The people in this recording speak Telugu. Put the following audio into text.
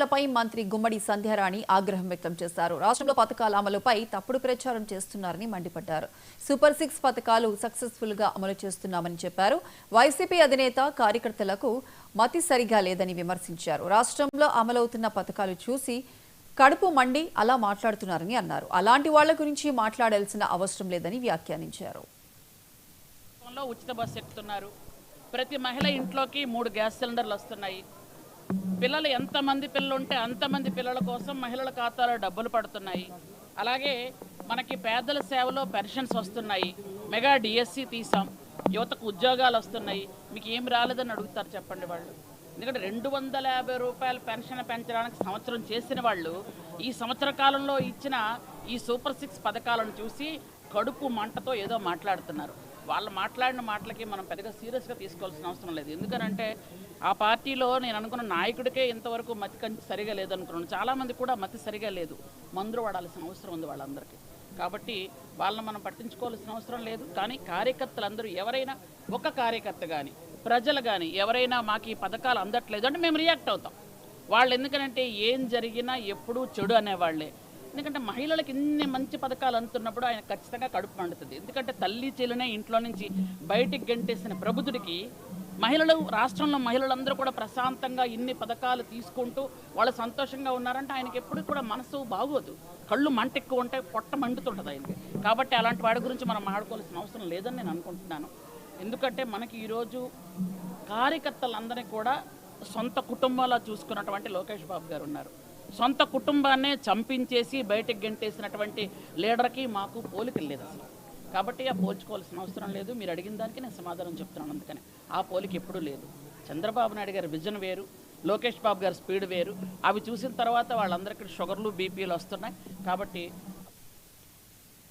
నేతలపై మంత్రి గుమ్మడి సంధ్యారాణి ఆగ్రహం వ్యక్తం చేశారు. రాష్ట్రంలో పథకాల అమలుపై తప్పుడు ప్రచారం చేస్తున్నారని మండిపడ్డారు. సూపర్ 6 పథకాలు సక్సెస్ఫుల్ గా అమలు చేస్తున్నామని చెప్పారు. వైసీపీ అధినేత కార్యకర్తలకు మతి సరిగా లేదని విమర్శించారు. రాష్ట్రంలో అమలవుతున్న పథకాలు చూసి కడుపు మండి అలా మాట్లాడుతున్నారని అన్నారు. అలాంటి వాళ్ల గురించి మాట్లాడాల్సిన అవసరం లేదని వ్యాఖ్యానించారు. ఉచిత బస్సు ఎక్కుతున్నారు. ప్రతి మహిళ ఇంట్లోకి 3 గ్యాస్ సిలిండర్లు వస్తున్నాయి. పిల్లలు ఎంతమంది పిల్లలు ఉంటే అంతమంది పిల్లల కోసం మహిళల ఖాతాలో డబ్బులు పడుతున్నాయి. అలాగే మనకి పేదల సేవలో పెన్షన్స్ వస్తున్నాయి. మెగా డిఎస్సి తీసాం. యువతకు ఉద్యోగాలు వస్తున్నాయి. మీకు ఏం రాలేదని అడుగుతారు చెప్పండి వాళ్ళు. ఎందుకంటే 250 రూపాయల పెన్షన్ పెంచడానికి సంవత్సరం చేసిన వాళ్ళు ఈ సంవత్సర కాలంలో ఇచ్చిన ఈ సూపర్ 6 పథకాలను చూసి కడుపు మంటతో ఏదో మాట్లాడుతున్నారు. వాళ్ళు మాట్లాడిన మాటలకి మనం పెద్దగా సీరియస్గా తీసుకోవాల్సిన అవసరం లేదు. ఎందుకనంటే ఆ పార్టీలో నేను అనుకున్న నాయకుడికే ఇంతవరకు మతి సరిగా లేదనుకున్నాను. చాలామంది కూడా మతి సరిగా లేదు. మందులు వాడాల్సిన అవసరం ఉంది వాళ్ళందరికీ. కాబట్టి వాళ్ళని మనం పట్టించుకోవాల్సిన అవసరం లేదు. కానీ కార్యకర్తలందరూ ఎవరైనా ఒక కార్యకర్త కానీ ప్రజలు కానీ ఎవరైనా మాకు ఈ పథకాలు అందట్లేదు అంటే మేము రియాక్ట్ అవుతాం. వాళ్ళు ఎందుకంటే ఏం జరిగినా ఎప్పుడూ చెడు అనేవాళ్లే. ఎందుకంటే మహిళలకు ఇన్ని మంచి పథకాలు అందుతున్నప్పుడు ఆయన ఖచ్చితంగా కడుపు మండుతుంది. ఎందుకంటే తల్లి చెల్లినే ఇంట్లో నుంచి బయటికి గంటేసిన ప్రబుద్ధుడికి మహిళలు రాష్ట్రంలో మహిళలందరూ కూడా ప్రశాంతంగా ఇన్ని పథకాలు తీసుకుంటూ వాళ్ళు సంతోషంగా ఉన్నారంటే ఆయనకి ఎప్పుడు కూడా మనసు బాగోదు. కళ్ళు మంట ఎక్కువ ఉంటాయి, పొట్ట మండుతుంటుంది ఆయనకి. కాబట్టి అలాంటి వాడి గురించి మనం మాట్లాడుకోవాల్సిన అవసరం లేదని నేను అనుకుంటున్నాను. ఎందుకంటే మనకి ఈరోజు కార్యకర్తలందరినీ కూడా సొంత కుటుంబాలా చూసుకున్నటువంటి లోకేష్ బాబు గారు ఉన్నారు. సొంత కుటుంబాన్నే చంపించేసి బయటకు గెంటేసినటువంటి లీడర్కి మాకు పోలికలు లేదు అసలు. కాబట్టి ఆ పోల్చుకోవాల్సిన అవసరం లేదు. మీరు అడిగిన దానికి నేను సమాధానం చెప్తున్నాను. అందుకని ఆ పోలిక ఎప్పుడూ లేదు. చంద్రబాబు నాయుడు గారి విజన్ వేరు, లోకేష్ బాబు గారి స్పీడ్ వేరు. అవి చూసిన తర్వాత వాళ్ళందరికీ షుగర్లు బీపీలు వస్తున్నాయి. కాబట్టి